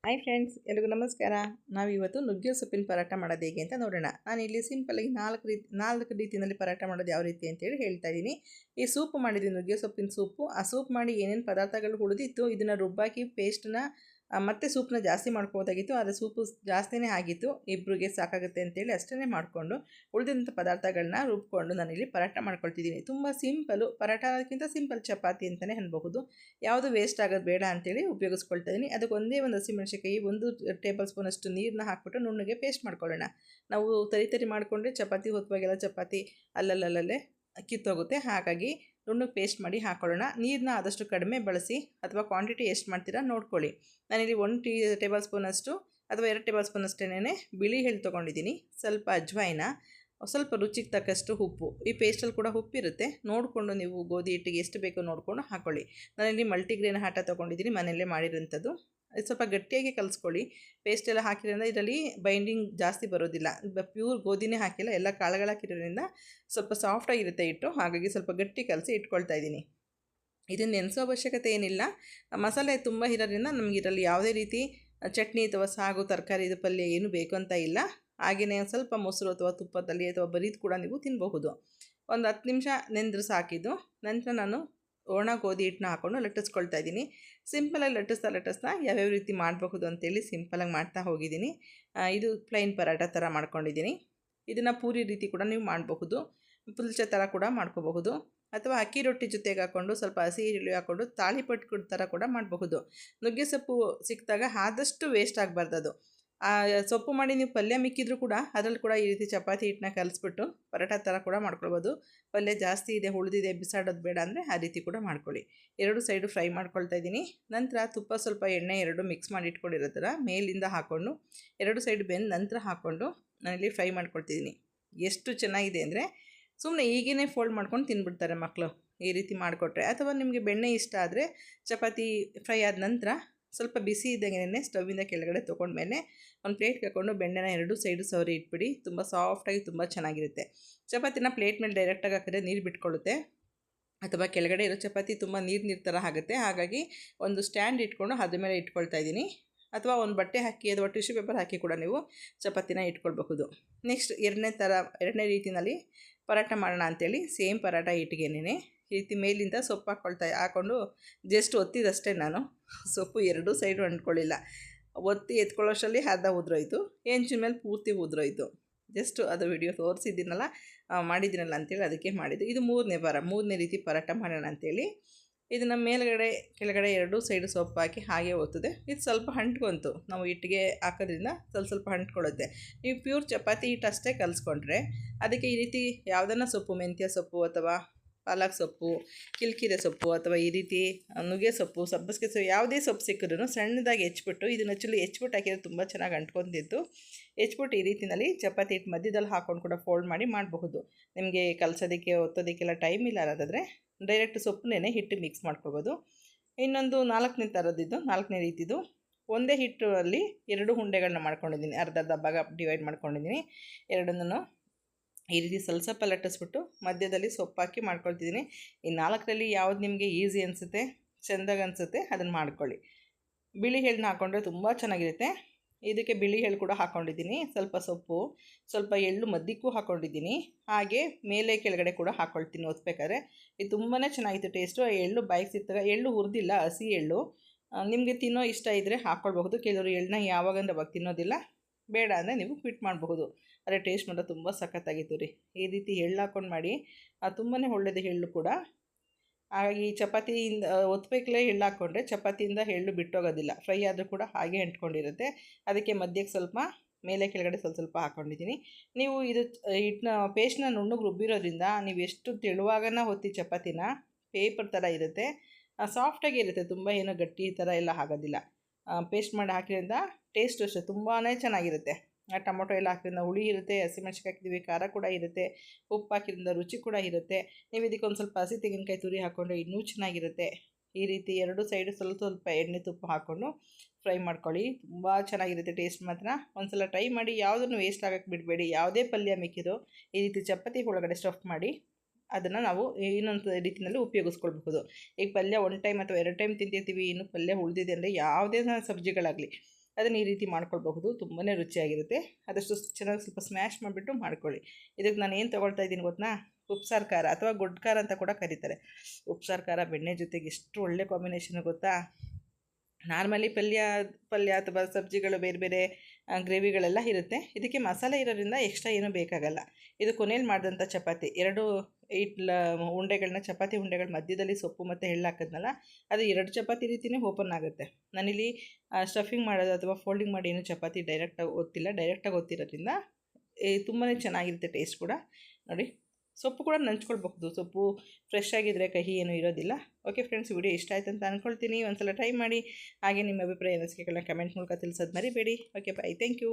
Hi friends, ಎಲ್ರಿಗೂ ನಮಸ್ಕಾರ. ನಾವಿವತ್ತು ನುಗ್ಗೆ ಸೊಪ್ಪಿನ ಪರಾಟ ಮಾಡೋದು ಹೇಗೆ ಅಂತ ನೋಡೋಣ. ನಾನು ಇಲ್ಲಿ ಸಿಂಪಲ್ಲಾಗಿ ನಾಲ್ಕು ರೀತಿಯಲ್ಲಿ ಪರಾಟ ಮಾಡೋದು ಯಾವ ರೀತಿ ಅಂತೇಳಿ ಹೇಳ್ತಾ ಇದ್ದೀನಿ. ಈ ಸೂಪ್ ಮಾಡಿದ್ದೀನಿ, ನುಗ್ಗೆ ಸೊಪ್ಪಿನ ಸೂಪು. ಆ ಸೂಪ್ ಮಾಡಿ ಏನೇನು ಪದಾರ್ಥಗಳು ಉಳಿದಿತ್ತು ಇದನ್ನು ರುಬ್ಬಾಕಿ ಪೇಸ್ಟನ್ನ ಮತ್ತೆ ಸೂಪನ್ನ ಜಾಸ್ತಿ ಮಾಡ್ಕೋಬೋದಾಗಿತ್ತು. ಆದರೆ ಸೂಪು ಜಾಸ್ತಿನೇ ಆಗಿತ್ತು, ಇಬ್ಬರಿಗೆ ಸಾಕಾಗುತ್ತೆ ಅಂತೇಳಿ ಅಷ್ಟೇ ಮಾಡಿಕೊಂಡು ಉಳಿದಂಥ ಪದಾರ್ಥಗಳನ್ನ ರುಬ್ಕೊಂಡು ನಾನಿಲ್ಲಿ ಪರಾಟ ಮಾಡ್ಕೊಳ್ತಿದ್ದೀನಿ. ತುಂಬ ಸಿಂಪಲು, ಪರಾಟ ಅದಕ್ಕಿಂತ ಸಿಂಪಲ್ ಚಪಾತಿ ಅಂತಲೇ ಅನ್ಬಹುದು. ಯಾವುದು ವೇಸ್ಟ್ ಆಗೋದು ಬೇಡ ಅಂತೇಳಿ ಉಪಯೋಗಿಸ್ಕೊಳ್ತಾ ಇದ್ದೀನಿ. ಅದಕ್ಕೆ ಒಂದೇ ಒಂದು ಹಸಿಮೆಣಸಿನಕಾಯಿ, 1 ಟೇಬಲ್ ಸ್ಪೂನಷ್ಟು ನೀರನ್ನ ಹಾಕ್ಬಿಟ್ಟು ನುಣ್ಣಗೆ ಪೇಸ್ಟ್ ಮಾಡ್ಕೊಳ್ಳೋಣ. ನಾವು ತರಿ ಮಾಡಿಕೊಂಡ್ರೆ ಚಪಾತಿ ಹೊತ್ತುವಾಗೆಲ್ಲ ಚಪಾತಿ ಅಲ್ಲಲ್ಲೇ ಕಿತ್ತೋಗುತ್ತೆ. ಹಾಗಾಗಿ ನುಣ್ಣಗೆ ಪೇಸ್ಟ್ ಮಾಡಿ ಹಾಕ್ಕೊಳ್ಳೋಣ. ನೀರನ್ನ ಆದಷ್ಟು ಕಡಿಮೆ ಬಳಸಿ, ಅಥವಾ ಕ್ವಾಂಟಿಟಿ ಎಷ್ಟು ಮಾಡ್ತೀರಾ ನೋಡ್ಕೊಳ್ಳಿ. ನಾನಿಲ್ಲಿ 1 ಟೇಬಲ್ ಸ್ಪೂನಷ್ಟು ಅಥವಾ 2 ಟೇಬಲ್ ಸ್ಪೂನಷ್ಟೇನೆ ಬಿಳಿ ಎಳ್ಳು ತೊಗೊಂಡಿದ್ದೀನಿ. ಸ್ವಲ್ಪ ಅಜ್ವಾಯಿನ, ಸ್ವಲ್ಪ ರುಚಿಗೆ ತಕ್ಕಷ್ಟು ಉಪ್ಪು. ಈ ಪೇಸ್ಟಲ್ಲಿ ಕೂಡ ಉಪ್ಪಿರುತ್ತೆ, ನೋಡಿಕೊಂಡು ನೀವು ಗೋಧಿ ಹಿಟ್ಟಿಗೆ ಎಷ್ಟು ಬೇಕೋ ನೋಡಿಕೊಂಡು ಹಾಕ್ಕೊಳ್ಳಿ. ನಾನಿಲ್ಲಿ ಮಲ್ಟಿಗ್ರೇನ್ ಆಟ ತೊಗೊಂಡಿದ್ದೀನಿ, ಮನೆಯಲ್ಲೇ ಮಾಡಿರೋಂಥದ್ದು. ಸ್ವಲ್ಪ ಗಟ್ಟಿಯಾಗಿ ಕಲಿಸ್ಕೊಳ್ಳಿ. ಪೇಸ್ಟೆಲ್ಲ ಹಾಕಿರೋದ್ರಿಂದ ಇದರಲ್ಲಿ ಬೈಂಡಿಂಗ್ ಜಾಸ್ತಿ ಬರೋದಿಲ್ಲ. ಪ್ಯೂರ್ ಗೋಧಿನೇ ಹಾಕಿಲ್ಲ, ಎಲ್ಲ ಕಾಳುಗಳು ಹಾಕಿರೋದ್ರಿಂದ ಸ್ವಲ್ಪ ಸಾಫ್ಟಾಗಿರುತ್ತೆ ಹಿಟ್ಟು. ಹಾಗಾಗಿ ಸ್ವಲ್ಪ ಗಟ್ಟಿ ಕಲಸಿ ಇಟ್ಕೊಳ್ತಾ ಇದ್ದೀನಿ. ಇದನ್ನು ನೆನೆಸೋ ಅವಶ್ಯಕತೆ ಏನಿಲ್ಲ. ಮಸಾಲೆ ತುಂಬ ಇರೋದ್ರಿಂದ ನಮಗೆ ಇದರಲ್ಲಿ ಯಾವುದೇ ರೀತಿ ಚಟ್ನಿ ಅಥವಾ ಸಾಗು, ತರಕಾರಿ, ಇದು ಪಲ್ಯ ಏನು ಬೇಕು ಅಂತ ಇಲ್ಲ. ಹಾಗೆಯೇ ಸ್ವಲ್ಪ ಮೊಸರು ಅಥವಾ ತುಪ್ಪದಲ್ಲಿ ಅಥವಾ ಬರೀದು ಕೂಡ ನೀವು ತಿನ್ನಬಹುದು. ಒಂದು 10 ನಿಮಿಷ ನೆಂದ್ರೆ ಸಾಕಿದ್ದು. ನಂತರ ನಾನು ಒಣ ಗೋಧಿ ಹಿಟ್ಟನ್ನ ಹಾಕ್ಕೊಂಡು ಲಟ್ಟಿಸ್ಕೊಳ್ತಾ ಇದ್ದೀನಿ. ಸಿಂಪಲಾಗಿ ಲಟ್ಟಿಸ್ತಾ ಯಾವ್ಯಾವ ರೀತಿ ಮಾಡಬಹುದು ಅಂತೇಳಿ ಸಿಂಪಲಾಗಿ ಮಾಡ್ತಾ ಹೋಗಿದ್ದೀನಿ. ಇದು ಪ್ಲೈನ್ ಪರಾಟ ಥರ ಮಾಡ್ಕೊಂಡಿದ್ದೀನಿ. ಇದನ್ನು ಪೂರಿ ರೀತಿ ಕೂಡ ನೀವು ಮಾಡಬಹುದು, ಪುಲ್ಚ ಥರ ಕೂಡ ಮಾಡ್ಕೋಬಹುದು, ಅಥವಾ ಅಕ್ಕಿ ರೊಟ್ಟಿ ಜೊತೆಗೆ ಹಾಕ್ಕೊಂಡು ಸ್ವಲ್ಪ ಹಸಿ ಈರುಳ್ಳಿ ಹಾಕ್ಕೊಂಡು ತಾಳಿಪಟ್ಟು ಥರ ಕೂಡ ಮಾಡಬಹುದು. ನುಗ್ಗೆ ಸೊಪ್ಪು ಸಿಕ್ಕಿದಾಗ ಆದಷ್ಟು ವೇಸ್ಟ್ ಆಗಬಾರ್ದು. ಅದು ಸೊಪ್ಪು ಮಾಡಿ ನೀವು ಪಲ್ಯ ಮಿಕ್ಕಿದ್ರೂ ಕೂಡ ಅದರಲ್ಲಿ ಕೂಡ ಈ ರೀತಿ ಚಪಾತಿ ಹಿಟ್ಟನ್ನ ಕಲಿಸ್ಬಿಟ್ಟು ಪರೋಟ ಥರ ಕೂಡ ಮಾಡ್ಕೊಳ್ಬೋದು. ಪಲ್ಯ ಜಾಸ್ತಿ ಇದೆ, ಉಳಿದಿದೆ, ಬಿಸಾಡೋದು ಬೇಡ ಅಂದರೆ ಆ ರೀತಿ ಕೂಡ ಮಾಡ್ಕೊಳ್ಳಿ. 2 ಸೈಡು ಫ್ರೈ ಮಾಡ್ಕೊಳ್ತಾ ಇದ್ದೀನಿ. ನಂತರ ತುಪ್ಪ ಸ್ವಲ್ಪ ಎಣ್ಣೆ 2 ಮಿಕ್ಸ್ ಮಾಡಿ ಇಟ್ಕೊಂಡಿರೋ ಥರ ಮೇಲಿಂದ ಹಾಕ್ಕೊಂಡು 2 ಸೈಡ್ ಬೆಂದ ನಂತರ ಹಾಕ್ಕೊಂಡು ನಾನಿಲ್ಲಿ ಫ್ರೈ ಮಾಡ್ಕೊಳ್ತಿದ್ದೀನಿ. ಎಷ್ಟು ಚೆನ್ನಾಗಿದೆ ಅಂದರೆ ಸುಮ್ಮನೆ ಈಗೇ ಫೋಲ್ಡ್ ಮಾಡ್ಕೊಂಡು ತಿಂದ್ಬಿಡ್ತಾರೆ ಮಕ್ಕಳು ಈ ರೀತಿ ಮಾಡಿಕೊಟ್ರೆ. ಅಥವಾ ನಿಮಗೆ ಬೆಣ್ಣೆ ಇಷ್ಟ ಆದರೆ ಚಪಾತಿ ಫ್ರೈ ಆದ ನಂತರ ಸ್ವಲ್ಪ ಬಿಸಿ ಇದ್ದಂಗೆ ಸ್ಟವ್ವಿಂದ ಕೆಳಗಡೆ ತೊಗೊಂಡ್ಮೇಲೆ ಒಂದು ಪ್ಲೇಟ್ಗೆ ಹಾಕ್ಕೊಂಡು ಬೆಣ್ಣೆನ 2 ಸೈಡು ಸವರಿ ಇಟ್ಬಿಡಿ. ತುಂಬ ಸಾಫ್ಟಾಗಿ ತುಂಬ ಚೆನ್ನಾಗಿರುತ್ತೆ. ಚಪಾತಿನ ಪ್ಲೇಟ್ ಮೇಲೆ ಡೈರೆಕ್ಟಾಗಿ ಹಾಕಿದ್ರೆ ನೀರು ಬಿಟ್ಕೊಳ್ಳುತ್ತೆ, ಅಥವಾ ಕೆಳಗಡೆ ಇರೋ ಚಪಾತಿ ತುಂಬ ನೀರು ಥರ ಆಗುತ್ತೆ. ಹಾಗಾಗಿ ಒಂದು ಸ್ಟ್ಯಾಂಡ್ ಇಟ್ಕೊಂಡು ಅದ್ರ ಮೇಲೆ ಇಟ್ಕೊಳ್ತಾ ಇದ್ದೀನಿ. ಅಥವಾ ಒಂದು ಬಟ್ಟೆ ಹಾಕಿ ಅಥವಾ ಟಿಶ್ಯೂ ಪೇಪರ್ ಹಾಕಿ ಕೂಡ ನೀವು ಚಪಾತಿನ ಇಟ್ಕೊಳ್ಬಹುದು. ನೆಕ್ಸ್ಟ್ ಎರಡನೇ ರೀತಿಯಲ್ಲಿ ಪರಾಟ ಮಾಡೋಣ ಅಂಥೇಳಿ ಸೇಮ್ ಪರಾಟ ಹಿಟ್ಟಿಗೆನೇ ಈ ರೀತಿ ಮೇಲಿಂದ ಸೊಪ್ಪು ಹಾಕ್ಕೊಂಡು ಜಸ್ಟ್ ಒತ್ತಿದಷ್ಟೇ. ನಾನು ಸೊಪ್ಪು 2 ಸೈಡು ಅಂಟ್ಕೊಳ್ಳಿಲ್ಲ. ಒತ್ತಿ ಎತ್ಕೊಳ್ಳೋಷ್ಟರಲ್ಲಿ ಅರ್ಧ ಉದ್ರೋಯ್ತು, ಹೆಂಚಿನ ಮೇಲೆ ಪೂರ್ತಿ ಉದ್ರೋಯ್ತು. ಜಸ್ಟ್ ಅದು ವಿಡಿಯೋ ತೋರಿಸಿದ್ದೀನಲ್ಲ, ಮಾಡಿದ್ದೀನಲ್ಲ ಅಂತೇಳಿ ಅದಕ್ಕೆ ಮಾಡಿದ್ದು. ಇದು ಮೂರನೇ ರೀತಿ ಪರಾಟ ಮಾಡೋಣ ಅಂಥೇಳಿ ಇದನ್ನು ಮೇಲ್ಗಡೆ ಕೆಳಗಡೆ 2 ಸೈಡು ಸೊಪ್ಪು ಹಾಕಿ ಹಾಗೆ ಒತ್ತದೆ. ಇದು ಸ್ವಲ್ಪ ಅಂಟ್ಕೊಂತು, ನಾವು ಹಿಟ್ಟಿಗೆ ಹಾಕೋದ್ರಿಂದ ಸ್ವಲ್ಪ ಅಂಟ್ಕೊಳ್ಳುತ್ತೆ. ನೀವು ಪ್ಯೂರ್ ಚಪಾತಿ ಹಿಟ್ಟು ಅಷ್ಟೇ ಕಲಿಸ್ಕೊಂಡ್ರೆ ಅದಕ್ಕೆ ಈ ರೀತಿ ಯಾವುದನ್ನ ಸೊಪ್ಪು, ಮೆಂತ್ಯ ಸೊಪ್ಪು ಅಥವಾ ಪಾಲಕ್ ಸೊಪ್ಪು, ಕಿಲ್ಕಿರೆ ಸೊಪ್ಪು, ಅಥವಾ ಈ ರೀತಿ ನುಗ್ಗೆ ಸೊಪ್ಪು, ಸಬ್ಬಸಿಗೆ ಸೊಪ್ಪು, ಯಾವುದೇ ಸೊಪ್ಪು ಸಿಕ್ಕಿದ್ರೂ ಸಣ್ಣದಾಗಿ ಹೆಚ್ಚಿಬಿಟ್ಟು, ಇದನ್ನು ಹೆಚ್ಚಿಬಿಟ್ಟು ಹಾಕಿದ್ರೆ ತುಂಬ ಚೆನ್ನಾಗಿ ಅಂಟ್ಕೊತಿತ್ತು. ಹೆಚ್ಚಿಬಿಟ್ಟು ಈ ರೀತಿಯಲ್ಲಿ ಚಪಾತಿ ಹಿಟ್ಟು ಮಧ್ಯದಲ್ಲಿ ಹಾಕ್ಕೊಂಡು ಕೂಡ ಫೋಲ್ಡ್ ಮಾಡಿ ಮಾಡಬಹುದು. ನಿಮಗೆ ಕಲಸೋದಕ್ಕೆ ಒತ್ತೋದಕ್ಕೆಲ್ಲ ಟೈಮ್ ಇಲ್ಲ ಅನ್ನೋದಾದರೆ ಡೈರೆಕ್ಟ್ ಸೊಪ್ಪನ್ನೇ ಹಿಟ್ಟು ಮಿಕ್ಸ್ ಮಾಡ್ಕೊಬೋದು. ಇನ್ನೊಂದು 4ನೇ ರೀತಿದು ಒಂದೇ ಹಿಟ್ಟಲ್ಲಿ 2 ಉಂಡೆಗಳನ್ನ ಮಾಡ್ಕೊಂಡಿದ್ದೀನಿ. ಅರ್ಧ ಭಾಗ ಡಿವೈಡ್ ಮಾಡ್ಕೊಂಡಿದ್ದೀನಿ. ಎರಡನ್ನೂ ಈ ರೀತಿ ಸ್ವಲ್ಪ ಲಟ್ಟಿಸ್ಬಿಟ್ಟು ಮಧ್ಯದಲ್ಲಿ ಸೊಪ್ಪು ಹಾಕಿ ಮಾಡ್ಕೊಳ್ತಿದ್ದೀನಿ. ಈ 4ರಲ್ಲಿ ಯಾವ್ದು ನಿಮಗೆ ಈಸಿ ಅನಿಸುತ್ತೆ, ಚೆಂದಾಗಿ ಅನಿಸುತ್ತೆ ಅದನ್ನು ಮಾಡ್ಕೊಳ್ಳಿ. ಬಿಳಿ ಎಳ್ಳನ್ನ ಹಾಕ್ಕೊಂಡ್ರೆ ತುಂಬ ಚೆನ್ನಾಗಿರುತ್ತೆ. ಇದಕ್ಕೆ ಬಿಳಿ ಎಳ್ಳು ಕೂಡ ಹಾಕ್ಕೊಂಡಿದ್ದೀನಿ. ಸ್ವಲ್ಪ ಸೊಪ್ಪು, ಸ್ವಲ್ಪ ಎಳ್ಳು ಮಧ್ಯಕ್ಕೂ ಹಾಕ್ಕೊಂಡಿದ್ದೀನಿ. ಹಾಗೆ ಮೇಲೆ ಕೆಳಗಡೆ ಕೂಡ ಹಾಕ್ಕೊಳ್ತೀನಿ ಒತ್ತಬೇಕಾದ್ರೆ. ಇದು ತುಂಬಾ ಚೆನ್ನಾಗಿತ್ತು ಟೇಸ್ಟು. ಎಳ್ಳು ಬಾಯಿಗೆ ಸಿಕ್ತಾಗ, ಎಳ್ಳು ಹುರಿದಿಲ್ಲ, ಹಸಿ ಎಳ್ಳು. ನಿಮಗೆ ತಿನ್ನೋ ಇಷ್ಟ ಇದ್ದರೆ ಹಾಕ್ಕೊಳ್ಬಹುದು. ಕೆಲವರು ಎಳ್ಳನ್ನ ಯಾವಾಗಂದ್ರೆ ಅವಾಗ ತಿನ್ನೋದಿಲ್ಲ, ಬೇಡ ಅಂದರೆ ನೀವು ಕ್ವಿಟ್ ಮಾಡಬಹುದು. ಆದರೆ ಟೇಸ್ಟ್ ಮಾತ್ರ ತುಂಬ ಸಖತ್ತಾಗಿತ್ತು ರೀ. ಈ ರೀತಿ ಎಳ್ಳು ಹಾಕ್ಕೊಂಡು ಮಾಡಿ, ತುಂಬಾ ಒಳ್ಳೆಯದು ಎಳ್ಳು ಕೂಡ. ಹಾಗಾಗಿ ಚಪಾತಿಯಿಂದ ಒತ್ತಬೇಕಲೇ ಎಳ್ಳು ಹಾಕ್ಕೊಂಡ್ರೆ ಚಪಾತಿಯಿಂದ ಎಳ್ಳು ಬಿಟ್ಟೋಗೋದಿಲ್ಲ. ಫ್ರೈ ಆದರೂ ಕೂಡ ಹಾಗೆ ಅಂಟ್ಕೊಂಡಿರುತ್ತೆ. ಅದಕ್ಕೆ ಮಧ್ಯಕ್ಕೆ ಸ್ವಲ್ಪ, ಮೇಲೆ ಕೆಳಗಡೆ ಸ್ವಲ್ಪ ಹಾಕ್ಕೊಂಡಿದ್ದೀನಿ. ನೀವು ಇದು ಹಿಟ್ಟನ್ನ ಪೇಸ್ಟ್ನ ನುಣ್ಣಗೆ ರುಬ್ಬಿರೋದ್ರಿಂದ ನೀವು ಎಷ್ಟು ತೆಳುವಾಗನ ಒತ್ತಿ ಚಪಾತಿನ ಪೇಪರ್ ಥರ ಇರುತ್ತೆ, ಸಾಫ್ಟಾಗಿ ಇರುತ್ತೆ. ತುಂಬ ಏನೋ ಗಟ್ಟಿ ಥರ ಎಲ್ಲ ಆಗೋದಿಲ್ಲ. ಪೇಸ್ಟ್ ಮಾಡಿ ಹಾಕಿದ್ರಿಂದ ಟೇಸ್ಟು ಅಷ್ಟೇ ತುಂಬಾ ಚೆನ್ನಾಗಿರುತ್ತೆ. ಟೊಮೊಟೊ ಎಲ್ಲ ಹಾಕಿದ್ರಿಂದ ಹುಳಿ ಇರುತ್ತೆ, ಹಸಿಮೆಣ್ಸಿನ್ಕಾಯಿ ಹಾಕಿದ್ದೀವಿ, ಖಾರ ಕೂಡ ಇರುತ್ತೆ, ಉಪ್ಪು ಹಾಕಿದ್ರಿಂದ ರುಚಿ ಕೂಡ ಇರುತ್ತೆ. ನೀವು ಇದಕ್ಕೊಂದು ಸ್ವಲ್ಪ ಹಸಿ ತೆಂಗಿನಕಾಯಿ ತುರಿ ಹಾಕ್ಕೊಂಡು ಇನ್ನೂ ಚೆನ್ನಾಗಿರುತ್ತೆ. ಈ ರೀತಿ 2 ಸೈಡು ಸ್ವಲ್ಪ ಎಣ್ಣೆ ತುಪ್ಪ ಹಾಕ್ಕೊಂಡು ಫ್ರೈ ಮಾಡ್ಕೊಳ್ಳಿ. ತುಂಬ ಚೆನ್ನಾಗಿರುತ್ತೆ ಟೇಸ್ಟ್ ಮಾತ್ರ. ಒಂದು ಸಲ ಟ್ರೈ ಮಾಡಿ, ಯಾವುದನ್ನು ವೇಸ್ಟ್ ಆಗೋಕ್ಕೆ ಬಿಡಬೇಡಿ. ಯಾವುದೇ ಪಲ್ಯ ಮಿಕ್ಕಿದೋ ಈ ರೀತಿ ಚಪಾತಿ ಒಳಗಡೆ ಸ್ಟಫ್ ಮಾಡಿ ಅದನ್ನು ನಾವು ಇನ್ನೊಂದು ರೀತಿಯಲ್ಲಿ ಉಪಯೋಗಿಸ್ಕೊಳ್ಬಹುದು. ಈಗ ಪಲ್ಯ 1 ಟೈಮ್ ಅಥವಾ 2 ಟೈಮ್ ತಿಂತಿರ್ತೀವಿ, ಇನ್ನು ಪಲ್ಯ ಉಳಿದಿದೆ ಅಂದರೆ ಯಾವುದೇ ಸಬ್ಜಿಗಳಾಗಲಿ ಅದನ್ನು ಈ ರೀತಿ ಮಾಡ್ಕೊಳ್ಬಹುದು. ತುಂಬಾ ರುಚಿಯಾಗಿರುತ್ತೆ. ಆದಷ್ಟು ಚೆನ್ನಾಗಿ ಸ್ವಲ್ಪ ಸ್ಮ್ಯಾಶ್ ಮಾಡಿಬಿಟ್ಟು ಮಾಡ್ಕೊಳ್ಳಿ. ಇದಕ್ಕೆ ನಾನು ಏನು ತೊಗೊಳ್ತಾ ಇದ್ದೀನಿ ಗೊತ್ತಾ, ಉಪ್ಸಾರು ಖಾರ ಅಥವಾ ಗೊಡ್ಡು ಖಾರ ಅಂತ ಕೂಡ ಕರೀತಾರೆ. ಉಪ್ಸಾರು ಖಾರ ಬೆಣ್ಣೆ ಜೊತೆಗೆ ಎಷ್ಟು ಒಳ್ಳೆ ಕಾಂಬಿನೇಷನ್ ಗೊತ್ತಾ. ನಾರ್ಮಲಿ ಪಲ್ಯ ಅಥವಾ ಸಬ್ಜಿಗಳು ಬೇರೆ ಬೇರೆ ಗ್ರೇವಿಗಳೆಲ್ಲ ಇರುತ್ತೆ. ಇದಕ್ಕೆ ಮಸಾಲೆ ಇರೋದ್ರಿಂದ ಎಕ್ಸ್ಟ್ರಾ ಏನೂ ಬೇಕಾಗಲ್ಲ. ಇದು ಕೊನೆಯಲ್ಲಿ ಮಾಡಿದಂಥ ಚಪಾತಿ 2 ಉಂಡೆಗಳನ್ನ, ಚಪಾತಿ ಉಂಡೆಗಳ ಮಧ್ಯದಲ್ಲಿ ಸೊಪ್ಪು ಮತ್ತು ಎಳ್ಳು ಹಾಕಿದ್ನಲ್ಲ, ಅದು 2 ಚಪಾತಿ ರೀತಿಯೇ ಓಪನ್ ಆಗುತ್ತೆ. ನಾನಿಲ್ಲಿ ಸ್ಟಫಿಂಗ್ ಮಾಡೋದು ಅಥವಾ ಫೋಲ್ಡಿಂಗ್ ಮಾಡಿ ಏನು ಚಪಾತಿ ಡೈರೆಕ್ಟಾಗಿ ಒತ್ತಿರೋದ್ರಿಂದ ತುಂಬಾ ಚೆನ್ನಾಗಿರುತ್ತೆ ಟೇಸ್ಟ್ ಕೂಡ. ನೋಡಿ, ಸೊಪ್ಪು ಕೂಡ ನಂಚ್ಕೊಳ್ಬಹುದು. ಸೊಪ್ಪು ಫ್ರೆಶ್ ಆಗಿದ್ದರೆ ಕಹಿ ಏನೂ ಇರೋದಿಲ್ಲ. ಓಕೆ ಫ್ರೆಂಡ್ಸ್, ವಿಡಿಯೋ ಇಷ್ಟ ಆಯ್ತು ಅಂತ ಅಂದ್ಕೊಳ್ತೀನಿ. ಒಂದ್ಸಲ ಟ್ರೈ ಮಾಡಿ. ಹಾಗೆ ನಿಮ್ಮ ಅಭಿಪ್ರಾಯ ಅನಿಸಿಕೆಗಳನ್ನ ಕಮೆಂಟ್ ಮೂಲಕ ತಿಳಿಸೋದು ಮರಿಬೇಡಿ. Okay, bye. Thank you.